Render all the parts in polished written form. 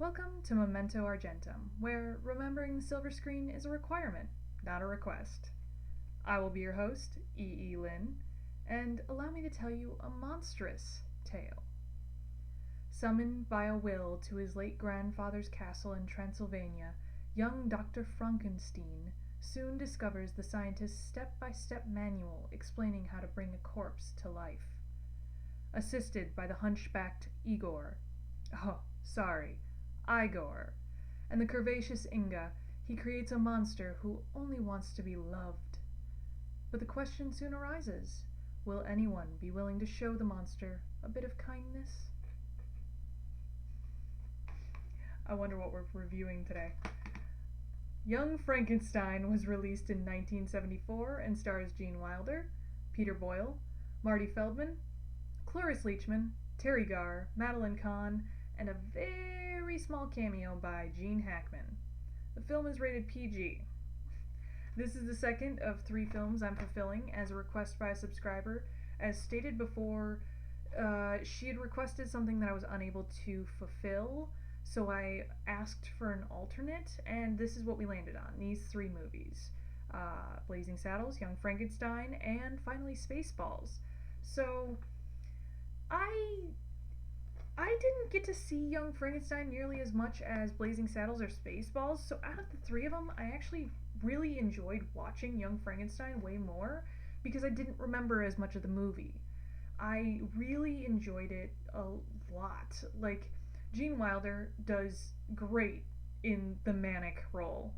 Welcome to Memento Argentum, where remembering the silver screen is a requirement, not a request. I will be your host, E. Lin, and allow me to tell you a monstrous tale. Summoned by a will to his late grandfather's castle in Transylvania, young Dr. Frankenstein soon discovers the scientist's step-by-step manual explaining how to bring a corpse to life. Assisted by the hunchbacked Igor, Igor, and the curvaceous Inga, he creates a monster who only wants to be loved. But the question soon arises, will anyone be willing to show the monster a bit of kindness? I wonder what we're reviewing today. Young Frankenstein was released in 1974 and stars Gene Wilder, Peter Boyle, Marty Feldman, Cloris Leachman, Teri Garr, Madeline Kahn, and a very small cameo by Gene Hackman. The film is rated PG. This is the second of 3 films I'm fulfilling as a request by a subscriber. As stated before, she had requested something that I was unable to fulfill, so I asked for an alternate, and this is what we landed on, these 3 movies. Blazing Saddles, Young Frankenstein, and finally Spaceballs. So, I didn't get to see Young Frankenstein nearly as much as Blazing Saddles or Spaceballs, so out of the 3 of them, I actually really enjoyed watching Young Frankenstein way more because I didn't remember as much of the movie. I really enjoyed it a lot. Like, Gene Wilder does great in the manic role.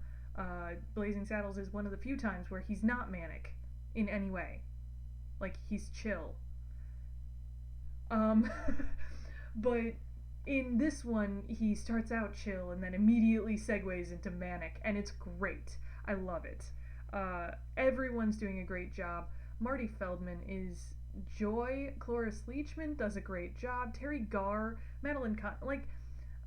Blazing Saddles is one of the few times where he's not manic in any way. Like, he's chill. But in this one, he starts out chill and then immediately segues into manic, and it's great. I love it. Everyone's doing a great job. Marty Feldman is joy. Cloris Leachman does a great job. Teri Garr, Madeline Kahn. Like,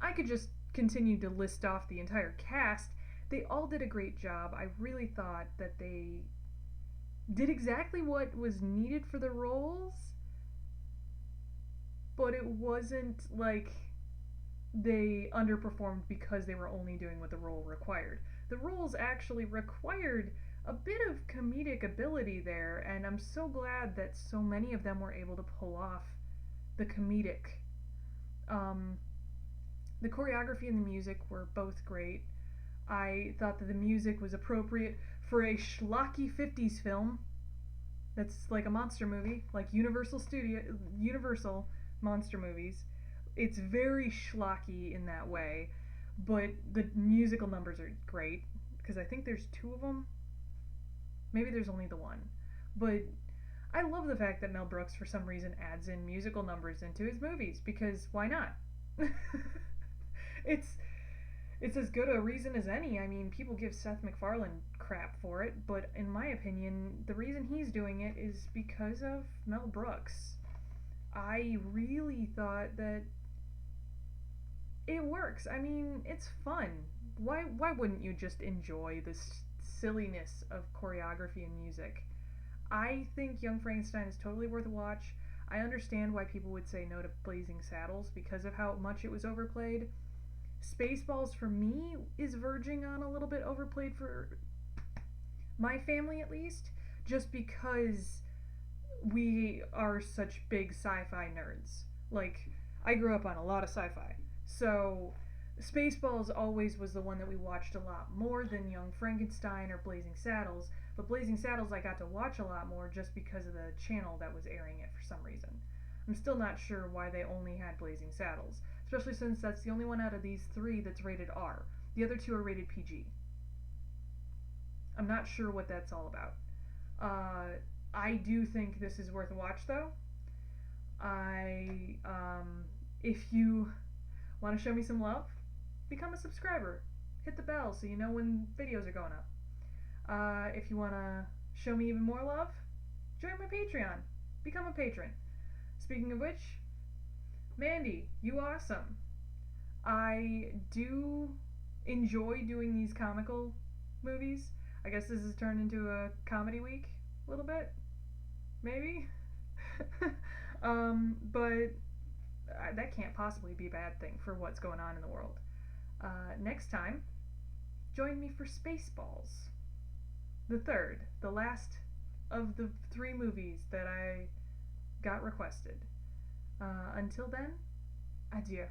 I could just continue to list off the entire cast. They all did a great job. I really thought that they did exactly what was needed for the roles, but it wasn't like they underperformed because they were only doing what the role required. The roles actually required a bit of comedic ability there, and I'm so glad that so many of them were able to pull off the comedic. The choreography and the music were both great. I thought that the music was appropriate for a schlocky 50s film that's like a monster movie, like Universal monster movies. It's very schlocky in that way, but the musical numbers are great because I think there's 2 of them. Maybe there's only the one, but I love the fact that Mel Brooks for some reason adds in musical numbers into his movies because why not? it's it's as good a reason as any. I mean, people give Seth MacFarlane crap for it, but in my opinion, the reason he's doing it is because of Mel Brooks. I really thought that it works. I mean, it's fun. Why wouldn't you just enjoy this silliness of choreography and music? I think Young Frankenstein is totally worth a watch. I understand why people would say no to Blazing Saddles because of how much it was overplayed. Spaceballs for me is verging on a little bit overplayed for my family at least, just because we are such big sci-fi nerds. Like, I grew up on a lot of sci-fi. So, Spaceballs always was the one that we watched a lot more than Young Frankenstein or Blazing Saddles, but Blazing Saddles I got to watch a lot more just because of the channel that was airing it for some reason. I'm still not sure why they only had Blazing Saddles, especially since that's the only one out of these 3 that's rated R. The other 2 are rated PG. I'm not sure what that's all about. I do think this is worth a watch, though. If you want to show me some love, become a subscriber. Hit the bell so you know when videos are going up. If you want to show me even more love, join my Patreon. Become a patron. Speaking of which, Mandy, you awesome. I do enjoy doing these comical movies. I guess this has turned into a comedy week a little bit. Maybe? But that can't possibly be a bad thing for what's going on in the world. Next time, join me for Spaceballs, the third, the last of the 3 movies that I got requested. Until then, adieu.